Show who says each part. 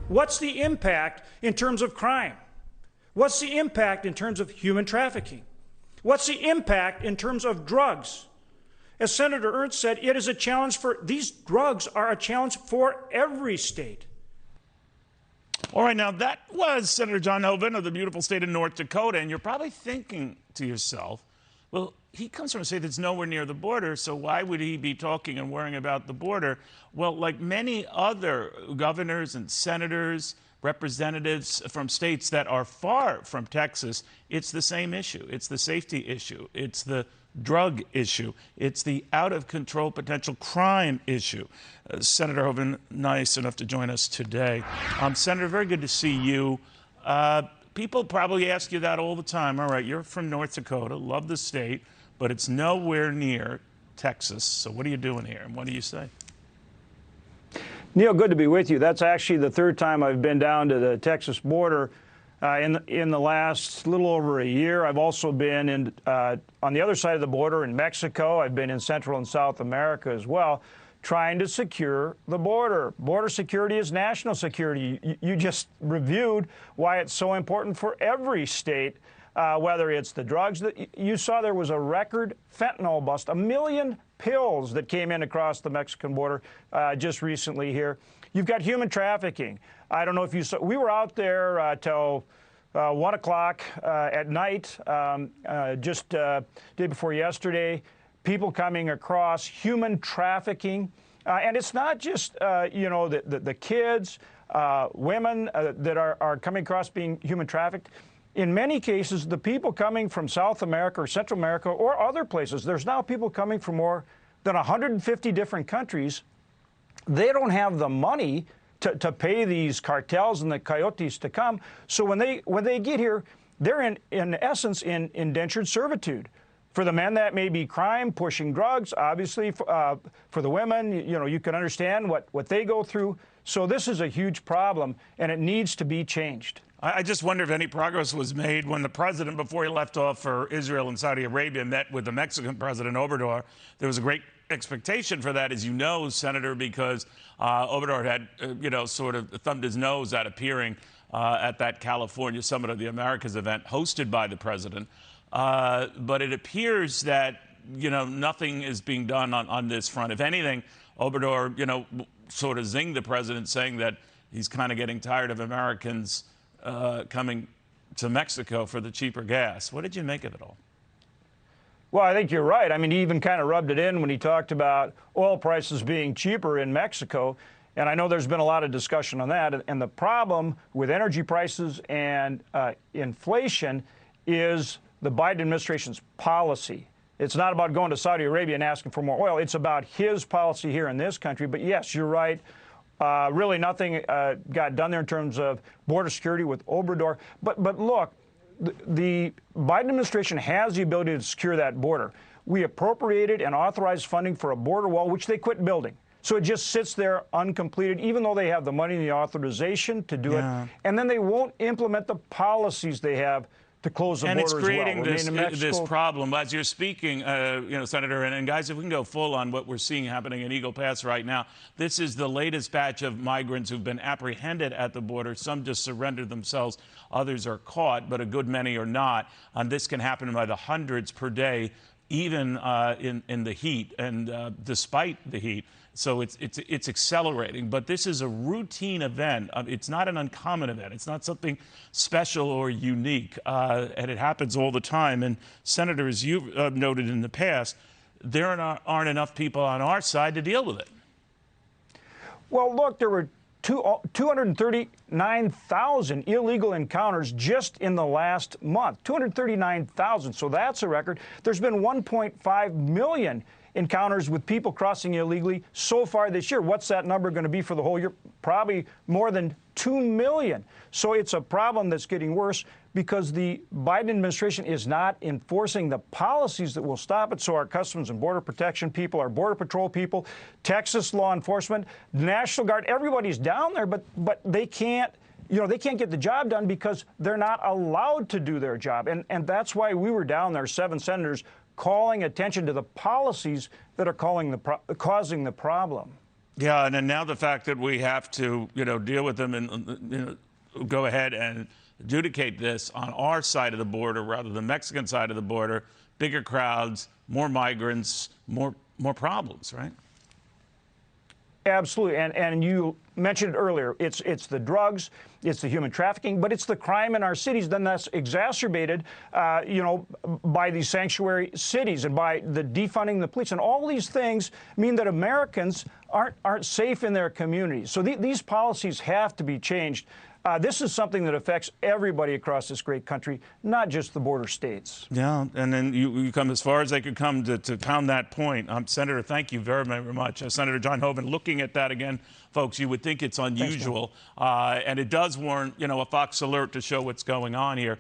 Speaker 1: What's the impact in terms of crime? What's the impact in terms of human trafficking? What's the impact in terms of drugs? As Senator Ernst said, it is a challenge for, these drugs are a challenge for every state.
Speaker 2: All right, now that was Senator John Hoeven of the beautiful state of North Dakota, and you're probably thinking to yourself, well, he comes from a state that's nowhere near the border, so why would he be talking and worrying about the border? Well, like many other governors and senators, representatives from states that are far from Texas, it's the same issue. It's the safety issue. It's the drug issue. It's the out-of-control potential crime issue. Senator Hoeven, nice enough to join us today. Senator, very good to see you. People probably ask you that all the time. All right, you're from North Dakota, love the state, but it's nowhere near Texas. So what are you doing here, and what do you say?
Speaker 1: Neil, good to be with you. That's actually the third time I've been down to the Texas border in the last little over a year. I've also been on the other side of the border in Mexico. I've been in Central and South America as well, trying to secure the border. Border security is national security. You just reviewed why it's so important for every state, whether it's the drugs that you saw. There was a record fentanyl bust, 1 million pills that came in across the Mexican border just recently here. You've got human trafficking. I don't know if you saw, we were out there till 1 o'clock at night, just day before yesterday, people coming across, human trafficking. And it's not just, you know, the kids, women that are coming across being human trafficked. In many cases, the people coming from South America or Central America or other places, there's now people coming from more than 150 different countries. They don't have the money to pay these cartels and the coyotes to come. So when they get here, they're in essence in indentured servitude. For the men, that may be crime, pushing drugs. Obviously, for the women, you know, you can understand what they go through. So this is a huge problem, and it needs to be changed.
Speaker 2: I just wonder if any progress was made when the president, before he left off for Israel and Saudi Arabia, met with the Mexican president, Obrador. There was a great expectation for that, as you know, Senator, because Obrador had, you know, sort of thumbed his nose at appearing at that California Summit of the Americas event hosted by the president. But it appears that, you know, nothing is being done on this front. If anything, Obrador, you know, sort of zinged the president, saying that he's kind of getting tired of Americans coming to Mexico for the cheaper gas. What did you make of it all?
Speaker 1: Well, I think you're right. I mean, he even kind of rubbed it in when he talked about oil prices being cheaper in Mexico. And I know there's been a lot of discussion on that. And the problem with energy prices and inflation is the Biden administration's policy. It's not about going to Saudi Arabia and asking for more oil. It's about his policy here in this country. But yes, you're right. Really nothing got done there in terms of border security with Obrador. But look, the Biden administration has the ability to secure that border. We appropriated and authorized funding for a border wall, which they quit building. So it just sits there uncompleted, even though they have the money and the authorization to do it. And then they won't implement the policies they have to close the border as well.
Speaker 2: And it's creating this problem. As you're speaking, you know, Senator, and guys, if we can go full on what we're seeing happening in Eagle Pass right now, this is the latest batch of migrants who've been apprehended at the border. Some just surrendered themselves. Others are caught, but a good many are not. And this can happen by the hundreds per day, even in the heat and despite the heat. So it's accelerating. But this is a routine event. It's not an uncommon event. It's not something special or unique. And it happens all the time. And, Senator, as you've noted in the past, there aren't enough people on our side to deal with it.
Speaker 1: Well, look, there were 239,000 illegal encounters just in the last month. 239,000. So that's a record. There's been 1.5 million encounters with people crossing illegally so far this year. What's that number going to be for the whole year? Probably more than 2 million. So it's a problem that's getting worse because the Biden administration is not enforcing the policies that will stop it. So our Customs and Border Protection people, our Border Patrol people, Texas law enforcement, National Guard, everybody's down there, but they can't, you know, they can't get the job done because they're not allowed to do their job. And that's why we were down there, 7 senators, calling attention to the policies that are causing the problem.
Speaker 2: Yeah, and then now the fact that we have to, deal with them and go ahead and adjudicate this on our side of the border rather than the Mexican side of the border, bigger crowds, more migrants, more problems, right?
Speaker 1: Absolutely, and you mentioned it earlier. It's the drugs, it's the human trafficking, but it's the crime in our cities. Then that's exacerbated, by these sanctuary cities and by the defunding the police, and all these things mean that Americans aren't safe in their communities. So these policies have to be changed. This is something that affects everybody across this great country, not just the border states.
Speaker 2: Yeah, and then you come as far as they could come to pound that point. Senator, thank you very, very much. Senator John Hoeven, looking at that again, folks, you would think it's unusual, and it does warrant, a Fox alert to show what's going on here.